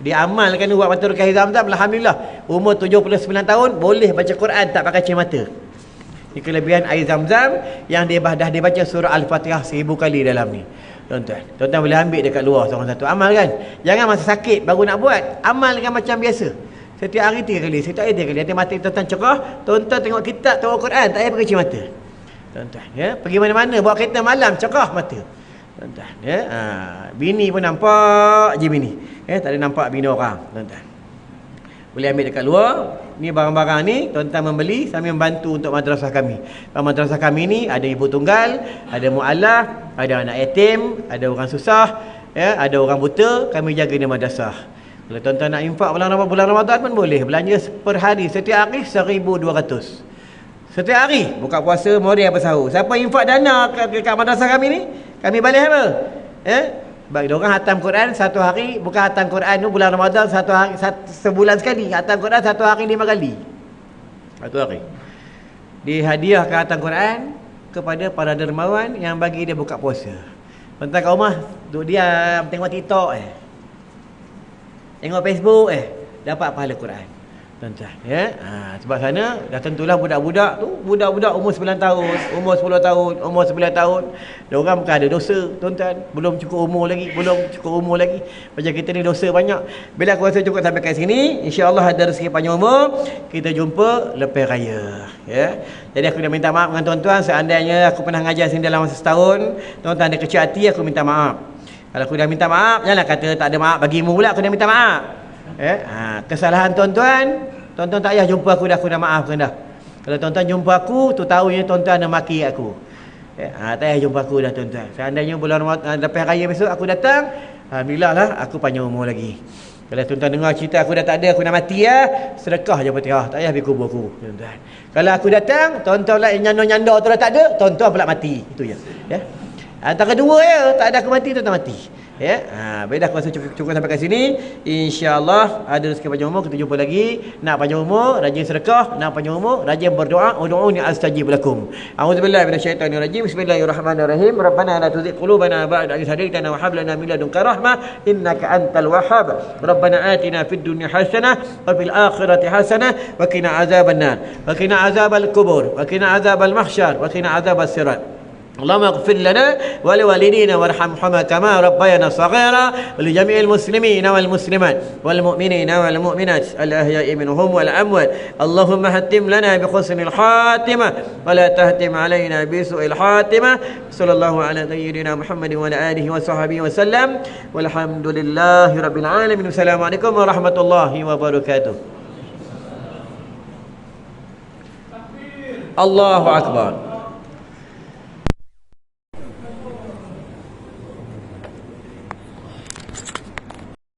A: Dia amalkan ubat mata ruqyah air Zam-Zam, alhamdulillah umur 79 tahun boleh baca Quran tak pakai cermin mata. Ini kelebihan air Zam-Zam yang dia dah dia baca surah Al-Fatihah 1000 kali dalam ni. Tuan-tuan, tuan-tuan boleh ambil dekat luar seorang satu. Amal kan? Jangan masa sakit baru nak buat. Amal kan macam biasa. Setiap hari 3 kali, setiap hari 3 kali. Nanti mata tuan-tuan cerah, tuan-tuan tengok kitab, tengok Quran, tak payah pakai cermin mata. Tuan-tuan, ya, pergi mana-mana bawa kereta malam cerah mata. Tuan-tuan, ya. Bini pun nampak je bini. Ya, tak ada nampak bini orang, tuan-tuan. Boleh ambil dekat luar. Ni barang-barang ni tuan-tuan membeli sambil membantu untuk madrasah kami. Madrasah kami ni ada ibu tunggal, ada mualaf, ada anak yatim, ada orang susah, ya, ada orang buta, kami jaga di madrasah. Kalau tuan-tuan nak infak bulan Ramadan pun boleh. Belanja per hari, setiap hari 1,200. Setiap hari buka puasa, Mori apa sahur. Siapa infak dana kat madrasah kami ni, kami balas apa? Bagi orang hatam Quran satu hari, bukan hatam Quran tu bulan Ramadan satu hari, sebulan sekali. Hatam Quran satu hari 5 kali. Satu hari. Dihadiahkan hatam Quran kepada para dermawan yang bagi dia buka puasa. Tuan-tuan kat rumah duduk diam tengok TikTok tengok Facebook dapat pahala Quran. Tuan-tuan, ya. Sebab sana dah tentulah budak-budak tu, budak-budak umur 9 tahun, umur 10 tahun, umur 9 tahun, diorang bukan ada dosa, tuan-tuan. Belum cukup umur lagi. Macam kita ni dosa banyak. Bila aku rasa cukup sampai kat sini, insya-Allah ada rezeki panjang umur, kita jumpa lepas raya, ya. Jadi aku dah minta maaf dengan tuan-tuan seandainya aku pernah ngajar sini dalam masa setahun, tuan-tuan ada kecil hati, aku minta maaf. Kalau aku dah minta maaf, janganlah kata tak ada maaf bagimu pula aku dah minta maaf. Kesalahan tuan-tuan tak payah jumpa aku dah maafkan dah. Kalau tuan-tuan jumpa aku tu tahu je tuan-tuan nak maki aku. Tak payah jumpa aku dah tuan-tuan. Seandainya bulan lepas raya besok aku datang, alhamdulillah lah aku panjang umur lagi. Kalau tuan-tuan dengar cerita aku dah tak ada, aku nak mati sedekah je Fatihah, tak payah pergi kubur aku, tuan-tuan. Kalau aku datang, tuan-tuan pula nyanda tu dah tak ada, tuan-tuan pula mati. Itu je. Ya. Antara dua tak ada aku mati, tuan-tuan mati. Ya, baiklah aku rasa cukup sampai kat sini. Insya-Allah ada rezeki panjang umur, kita jumpa lagi. Nak panjang umur, rajin sedekah, nak panjang umur, rajin berdoa. Ud'uni astajib lakum. A'udzubillahi minasyaitonir rajim. Bismillahirrahmanirrahim. Rabbana la tuzigh qulubana ba'da idh hadaytana wa hab lana min ladunka rahmah innaka antal wahhab. Rabbana atina fid dunya hasanah wa fil akhirati hasanah wa qina azabannar wa qina azabal qubur wa qina azabal mahsyar wa qina azabas sirat. اللهم اغفر لنا ولوالدينا وارحمهما كما ربيانا صغيرا ولجميع المسلمين والمسلمات والمؤمنين والمؤمنات الأحياء منهم والأموات اللهم هتم لنا بحسن الخاتمة ولا تهتم علينا بسوء الخاتمة صلى الله على سيدنا محمد وعلى آله وصحبه وسلم والحمد لله رب العالمين والسلام عليكم ورحمة الله وبركاته. الله أكبر.